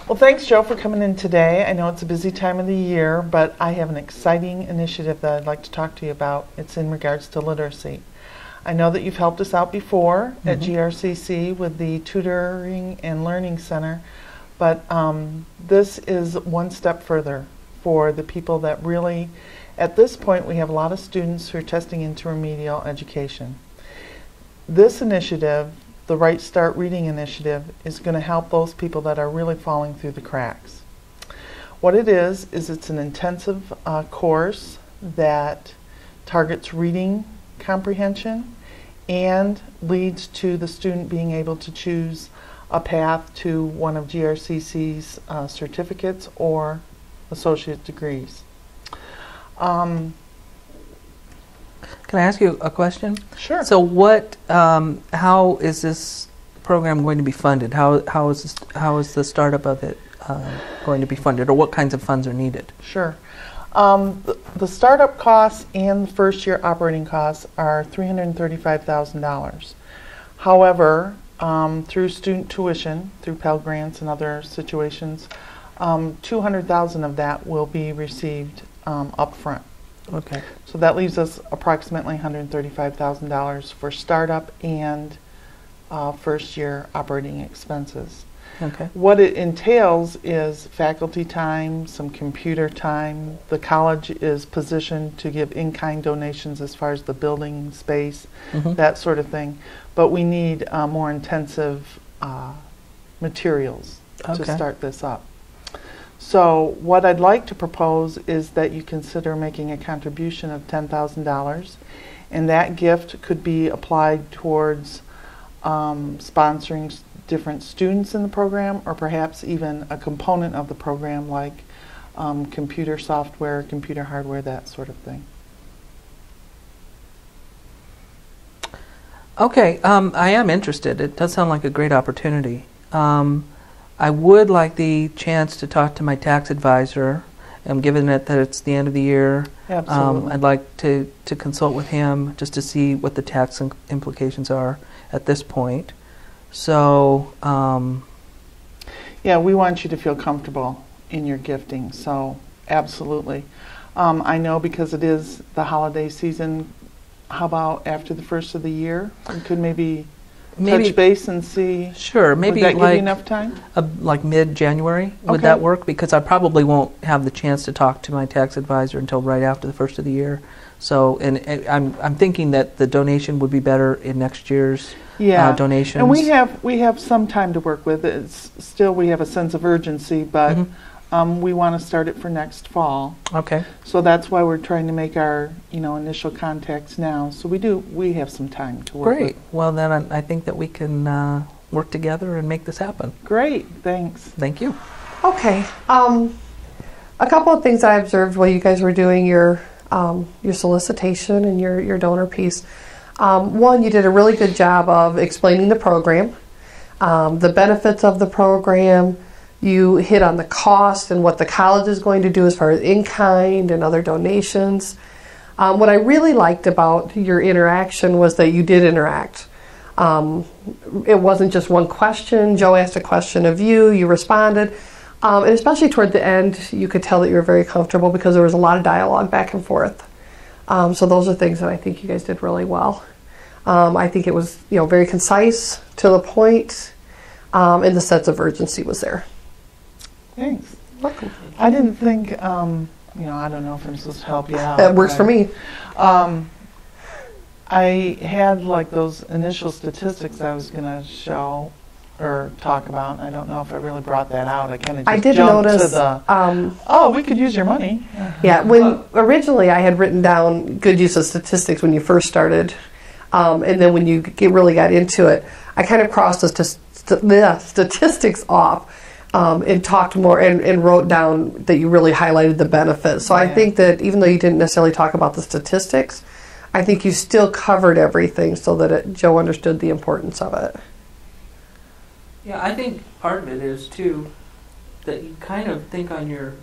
Well, thanks, Joe, for coming in today. I know it's a busy time of the year, but I have an exciting initiative that I'd like to talk to you about. It's in regards to literacy. I know that you've helped us out before at GRCC with the Tutoring and Learning Center, but this is one step further for the people that really, at this point, we have a lot of students who are testing into remedial education. This initiative, the Right Start Reading Initiative, is going to help those people that are really falling through the cracks. What it is it's an intensive course that targets reading comprehension and leads to the student being able to choose a path to one of GRCC's certificates or associate degrees. Can I ask you a question? Sure. So how is this program going to be funded? How is the startup of it going to be funded, or what kinds of funds are needed? Sure. The startup costs and the first year operating costs are $335,000. However, through student tuition, through Pell Grants and other situations, $200,000 of that will be received up front. Okay. So that leaves us approximately $135,000 for startup and first year operating expenses. Okay. What it entails is faculty time, some computer time. The college is positioned to give in-kind donations as far as the building space, that sort of thing. But we need more intensive materials to start this up. So what I'd like to propose is that you consider making a contribution of $10,000, and that gift could be applied towards sponsoring different students in the program, or perhaps even a component of the program like computer software, computer hardware, that sort of thing. Okay, I am interested. It does sound like a great opportunity. I would like the chance to talk to my tax advisor, given that it's the end of the year. Absolutely. I'd like to consult with him just to see what the tax implications are at this point. So, yeah, we want you to feel comfortable in your gifting, so absolutely. I know because it is the holiday season, how about after the first of the year? We could maybe touch base and see. Sure, maybe would that like give you enough time? Like mid-January, would that work? Because I probably won't have the chance to talk to my tax advisor until right after the first of the year. So, and I'm thinking that the donation would be better in next year's donations. And we have some time to work with. It's still, we have a sense of urgency, but we want to start it for next fall. Okay. So that's why we're trying to make our initial contacts now. So we have some time to work. Great. Well, then I think that we can work together and make this happen. Great. Thanks. Thank you. Okay. A couple of things I observed while you guys were doing your solicitation and your donor piece. One, you did a really good job of explaining the program, the benefits of the program. You hit on the cost and what the college is going to do as far as in-kind and other donations. What I really liked about your interaction was that you did interact. It wasn't just one question. Joe asked a question of you, you responded. And especially toward the end, you could tell that you were very comfortable because there was a lot of dialogue back and forth. So those are things that I think you guys did really well. I think it was very concise, to the point, and the sense of urgency was there. Thanks. Welcome. I didn't think, I don't know if I'm supposed to help you out. That works for me. I had like those initial statistics I was going to show or talk about. I don't know if I really brought that out. I kind of just jumped to the, we could use your money. Yeah, when originally I had written down good use of statistics when you first started, and then when you really got into it, I kind of crossed the statistics off. And talked more and wrote down that you really highlighted the benefits. So I think that even though you didn't necessarily talk about the statistics, I think you still covered everything so that Joe understood the importance of it. Yeah, I think part of it is, too, that you kind of think on your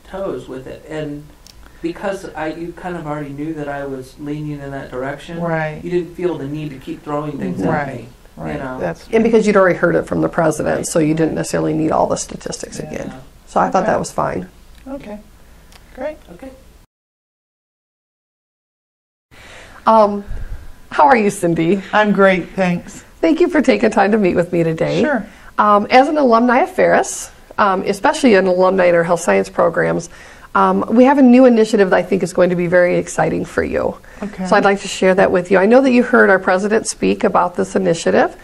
toes with it. And because you kind of already knew that I was leaning in that direction, right, you didn't feel the need to keep throwing things at me. Right. You know. That's And because you'd already heard it from the president, so you didn't necessarily need all the statistics again. So I thought Okay. that was fine. okay. Great. Okay. How are you, Cindy? I'm great, thanks. Thank you for taking time to meet with me today. Sure. As an alumni of Ferris, especially an alumni in our health science programs, we have a new initiative that I think is going to be very exciting for you. Okay. So I'd like to share that with you. I know that you heard our president speak about this initiative.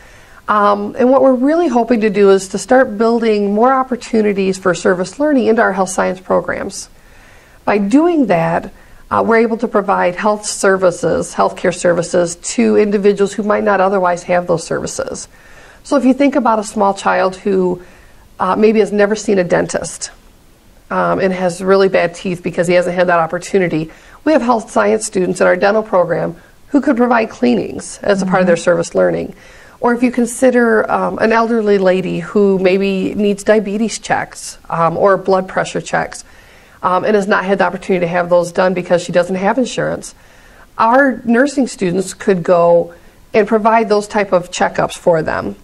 And what we're really hoping to do is to start building more opportunities for service learning into our health science programs. By doing that, we're able to provide healthcare services to individuals who might not otherwise have those services. So if you think about a small child who maybe has never seen a dentist and has really bad teeth because he hasn't had that opportunity, we have health science students in our dental program who could provide cleanings as a part of their service learning. Or if you consider an elderly lady who maybe needs diabetes checks or blood pressure checks, and has not had the opportunity to have those done because she doesn't have insurance, our nursing students could go and provide those type of checkups for them.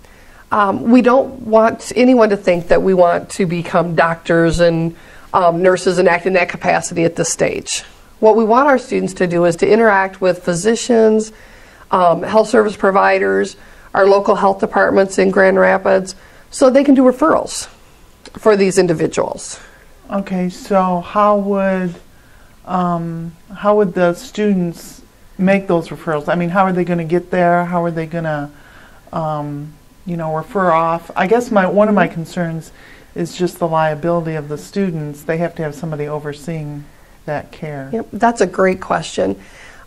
We don't want anyone to think that we want to become doctors and nurses and act in that capacity at this stage. What we want our students to do is to interact with physicians, health service providers, our local health departments in Grand Rapids, so they can do referrals for these individuals. Okay, so how would the students make those referrals? I mean, how are they going to get there? How are they going to, refer off? I guess one of my concerns is just the liability of the students. They have to have somebody overseeing that care. Yep, that's a great question.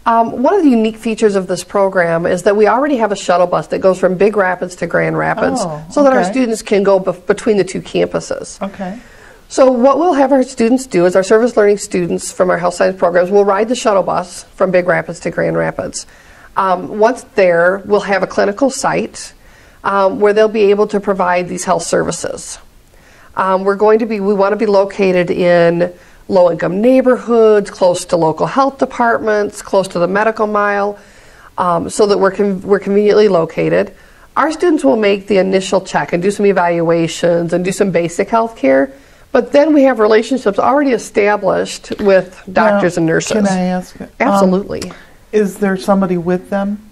One of the unique features of this program is that we already have a shuttle bus that goes from Big Rapids to Grand Rapids, so that our students can go between the two campuses. Okay. So what we'll have our students do is our service learning students from our health science programs will ride the shuttle bus from Big Rapids to Grand Rapids. Once there, we'll have a clinical site where they'll be able to provide these health services. We want to be located in low-income neighborhoods, close to local health departments, close to the medical mile, so that we're conveniently located. Our students will make the initial check and do some evaluations and do some basic health care. But then we have relationships already established with doctors and nurses. Can I ask? Absolutely. Is there somebody with them?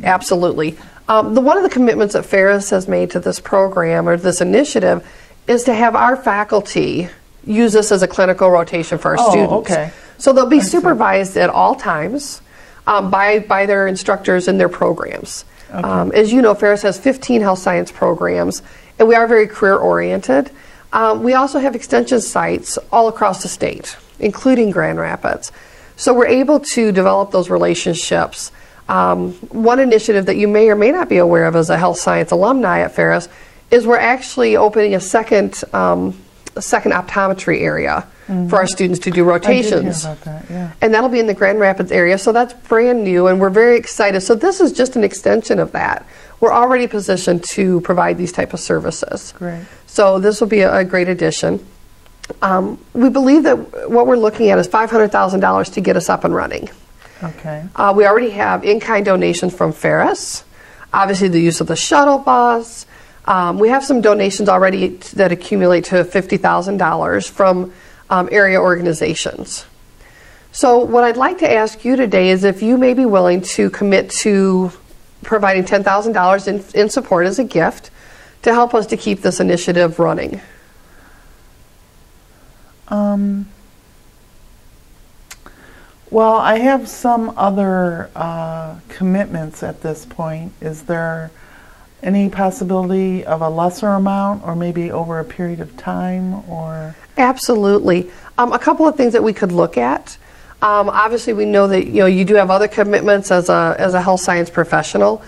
Absolutely. One of the commitments that Ferris has made to this program or this initiative is to have our faculty use this as a clinical rotation for our students. Okay. So they'll be supervised at all times by their instructors in their programs. Okay. As you know, Ferris has 15 health science programs, and we are very career-oriented. We also have extension sites all across the state, including Grand Rapids. So we're able to develop those relationships. One initiative that you may or may not be aware of as a health science alumni at Ferris is we're actually opening a second optometry area for our students to do rotations. I did hear about that, yeah. And that'll be in the Grand Rapids area, so that's brand new, and we're very excited. So this is just an extension of that. We're already positioned to provide these type of services. Great. So this will be a great addition. We believe that what we're looking at is $500,000 to get us up and running. Okay. We already have in-kind donations from Ferris, obviously the use of the shuttle bus. We have some donations already that accumulate to $50,000 from area organizations. So what I'd like to ask you today is if you may be willing to commit to providing $10,000 in support as a gift to help us to keep this initiative running. Well, I have some other commitments at this point. Is there any possibility of a lesser amount or maybe over a period of time? Or Absolutely. A couple of things that we could look at. Obviously, we know that you do have other commitments as a health science professional.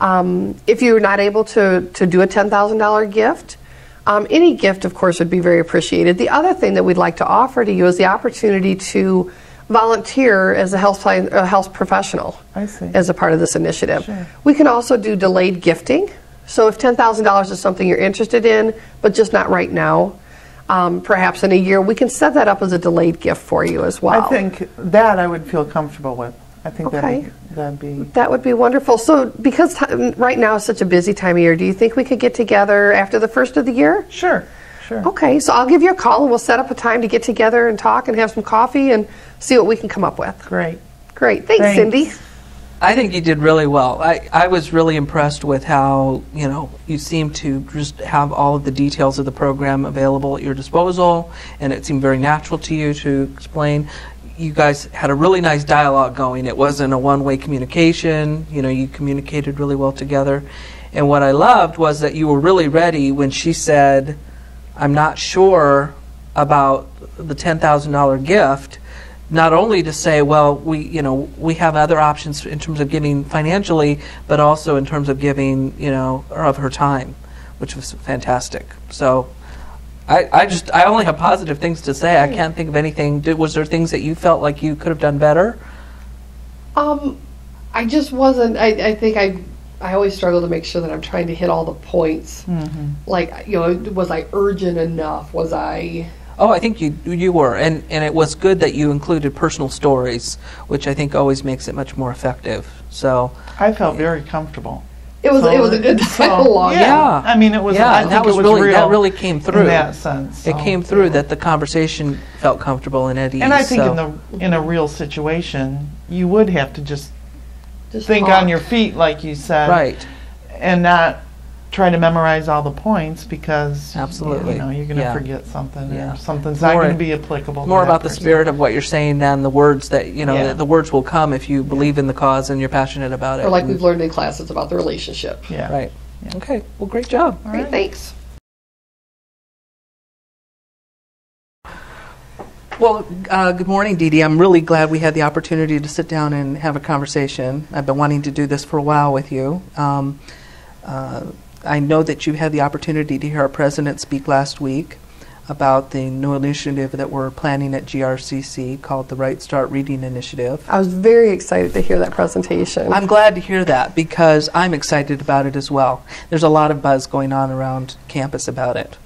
If you're not able to do a $10,000 gift, any gift, of course, would be very appreciated. The other thing that we'd like to offer to you is the opportunity to volunteer as a health professional. I see. As a part of this initiative. Sure. We can also do delayed gifting. So if $10,000 is something you're interested in, but just not right now, perhaps in a year, we can set that up as a delayed gift for you as well. I think that I would feel comfortable with. I think Okay. that'd be That would be wonderful. So because right now is such a busy time of year, do you think we could get together after the first of the year? sure. Okay, so I'll give you a call and we'll set up a time to get together and talk and have some coffee and see what we can come up with. Great. Great. Thanks, Thanks. Cindy. I think you did really well. I was really impressed with how, you know, you seem to just have all of the details of the program available at your disposal, and it seemed very natural to you to explain. You guys had a really nice dialogue going. It wasn't a one-way communication. You know, you communicated really well together. And what I loved was that you were really ready when she said, I'm not sure about the $10,000 gift, not only to say, well, we have other options in terms of giving financially, but also in terms of giving, of her time, which was fantastic. So I only have positive things to say. I can't think of anything. Was there things that you felt like you could have done better? I just wasn't, I think I always struggle to make sure that I'm trying to hit all the points. Like, was I urgent enough? Was I... Oh, I think you were, and it was good that you included personal stories, which I think always makes it much more effective. So I felt very comfortable. It was a good dialogue. Yeah. I mean, it was. Yeah, I and think that was it was really real that really came through. in that sense. It so, came through yeah. that the conversation felt comfortable and at ease. And I think so. in a real situation, you would have to just think talk. on your feet, like you said, Right. and not try to memorize all the points because Absolutely. you're going to Yeah. forget something Yeah. or something's not More- going to be applicable. More to that about the person. spirit of what you're saying than the words that, Yeah. the words will come if you believe in the cause and you're passionate about it. Or like And- we've learned in class, it's about the relationship. Yeah. Right. Yeah. Okay. Well, great job. All Great, right. thanks. Well, good morning, Dee Dee. I'm really glad we had the opportunity to sit down and have a conversation. I've been wanting to do this for a while with you. I know that you had the opportunity to hear our president speak last week about the new initiative that we're planning at GRCC called the Right Start Reading Initiative. I was very excited to hear that presentation. I'm glad to hear that because I'm excited about it as well. There's a lot of buzz going on around campus about it.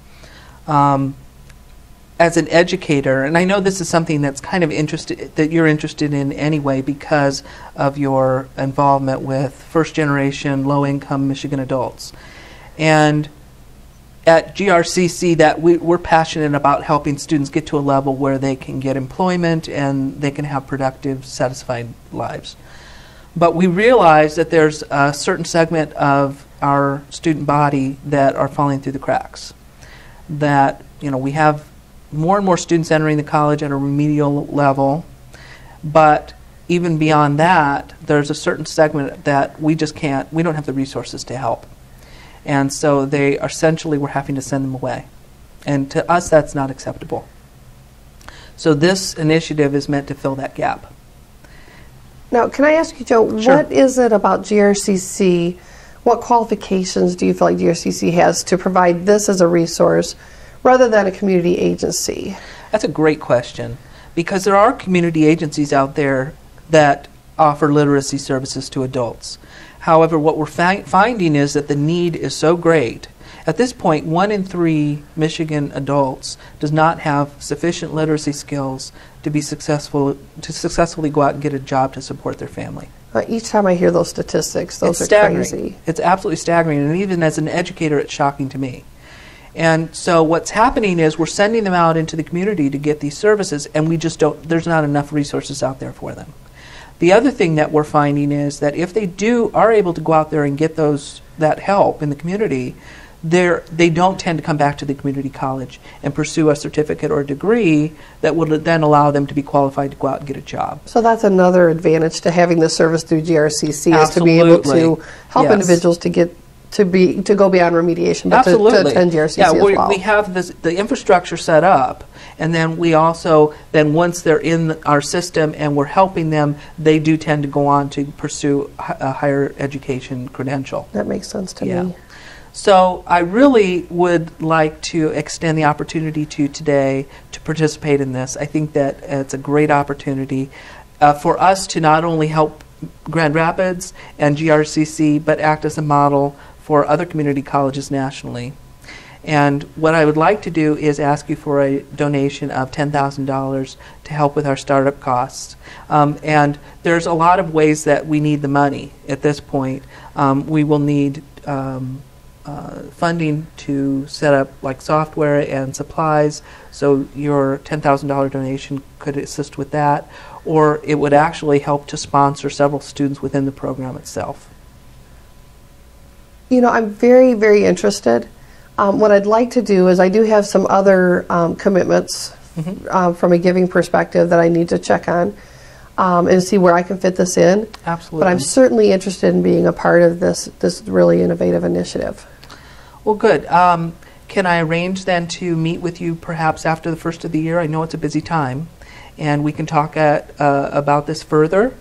As an educator, and I know this is something that's kind of that you're interested in anyway because of your involvement with first-generation, low-income Michigan adults. And at GRCC, that we're passionate about helping students get to a level where they can get employment and they can have productive, satisfied lives. But we realize that there's a certain segment of our student body that are falling through the cracks. That, we have more and more students entering the college at a remedial level, but even beyond that, there's a certain segment that we don't have the resources to help. And so we're having to send them away. And to us, that's not acceptable. So this initiative is meant to fill that gap. Now, can I ask you, Joe, Sure. what is it about GRCC? What qualifications do you feel like GRCC has to provide this as a resource rather than a community agency? That's a great question, because there are community agencies out there that offer literacy services to adults. However, what we're finding is that the need is so great. At this point, 1 in 3 Michigan adults does not have sufficient literacy skills to successfully go out and get a job to support their family. Each time I hear those statistics, those It's are staggering. crazy. It's absolutely staggering, and even as an educator, it's shocking to me. And so what's happening is we're sending them out into the community to get these services, and there's not enough resources out there for them. The other thing that we're finding is that if they are able to go out there and get that help in the community, they don't tend to come back to the community college and pursue a certificate or a degree that would then allow them to be qualified to go out and get a job. So that's another advantage to having the service through GRCC is to be able Absolutely. to help Yes. individuals to go beyond remediation, but to Absolutely. attend GRCC yeah, as well. we have the infrastructure set up, and then we also, once they're in our system and we're helping them, they do tend to go on to pursue a higher education credential. That makes sense to Yeah. me. So I really would like to extend the opportunity to you today to participate in this. I think that it's a great opportunity for us to not only help Grand Rapids and GRCC, but act as a model for other community colleges nationally. And what I would like to do is ask you for a donation of $10,000 to help with our startup costs. And there's a lot of ways that we need the money at this point. We will need funding to set up like software and supplies, so your $10,000 donation could assist with that, or it would actually help to sponsor several students within the program itself. You know, I'm very, very interested. What I'd like to do is I do have some other commitments from a giving perspective that I need to check on and see where I can fit this in. Absolutely. But I'm certainly interested in being a part of this really innovative initiative. Well, good. Can I arrange then to meet with you perhaps after the first of the year? I know it's a busy time, and we can talk about this further.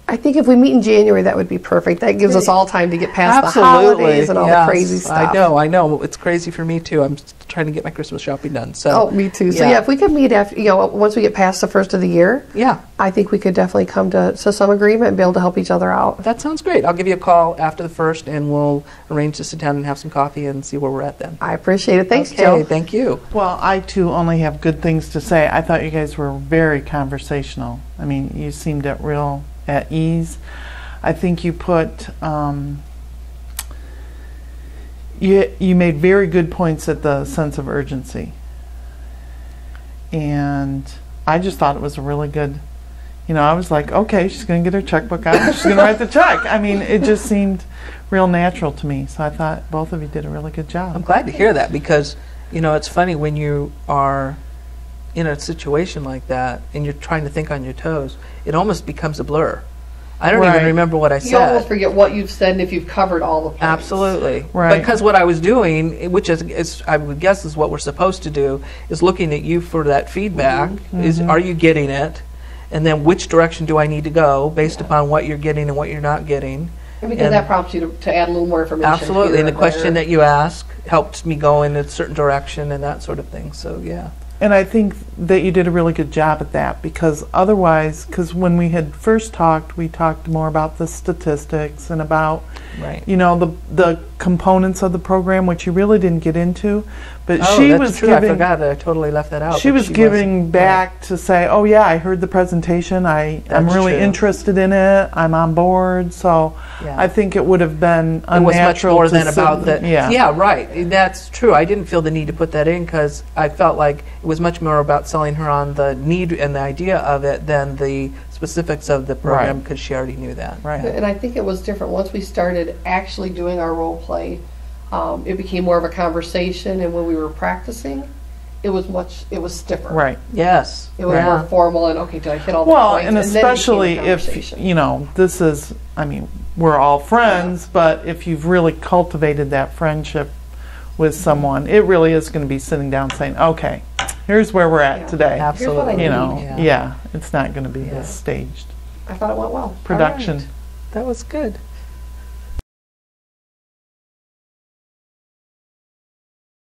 I think if we meet in January, that would be perfect. That gives us all time to get past Absolutely. the holidays and all the crazy stuff. I know. It's crazy for me too. I'm trying to get my Christmas shopping done. So. Oh, me too. So yeah, if we could meet after, once we get past the first of the year, yeah, I think we could definitely come to some agreement and be able to help each other out. That sounds great. I'll give you a call after the first, and we'll arrange to sit down and have some coffee and see where we're at then. I appreciate it. Thanks, okay, Joe. Thank you. Well, I too only have good things to say. I thought you guys were very conversational. I mean, you seemed at ease. I think you put you made very good points at the sense of urgency, and I just thought it was a really good. I was like, okay, she's going to get her checkbook out and she's going to write the check. I mean, it just seemed real natural to me. So I thought both of you did a really good job. I'm glad to hear that, because it's funny when you are in a situation like that and you're trying to think on your toes, it almost becomes a blur. I don't even remember what I said. You almost forget what you've said and if you've covered all the points. Absolutely. Right. Because what I was doing, which is I would guess is what we're supposed to do, is looking at you for that feedback. Are you getting it? And then which direction do I need to go based upon what you're getting and what you're not getting? And because that prompts you to add a little more information. Absolutely. And the question that you ask helped me go in a certain direction and that sort of thing. So, yeah. And I think that you did a really good job at that, because otherwise, when we had first talked, we talked more about the statistics and about, the components of the program, which you really didn't get into. But she was true. I forgot that I totally left that out. She was giving back to say, oh yeah, I heard the presentation. I'm really interested in it. I'm on board. So I think it would have been unnatural. It was much more than about that. Yeah, right. That's true. I didn't feel the need to put that in because I felt like it was much more about selling her on the need and the idea of it than the specifics of the program, because she already knew that. Right. And I think it was different once we started actually doing our role play. It became more of a conversation, and when we were practicing, it was stiffer. Right. Yes. It was more formal, and okay, did I hit all the points? And especially if this is, we're all friends, but if you've really cultivated that friendship with someone, it really is going to be sitting down saying, okay, here's where we're at today. Absolutely. It's not going to be this staged I thought it went well. production. Right. That was good.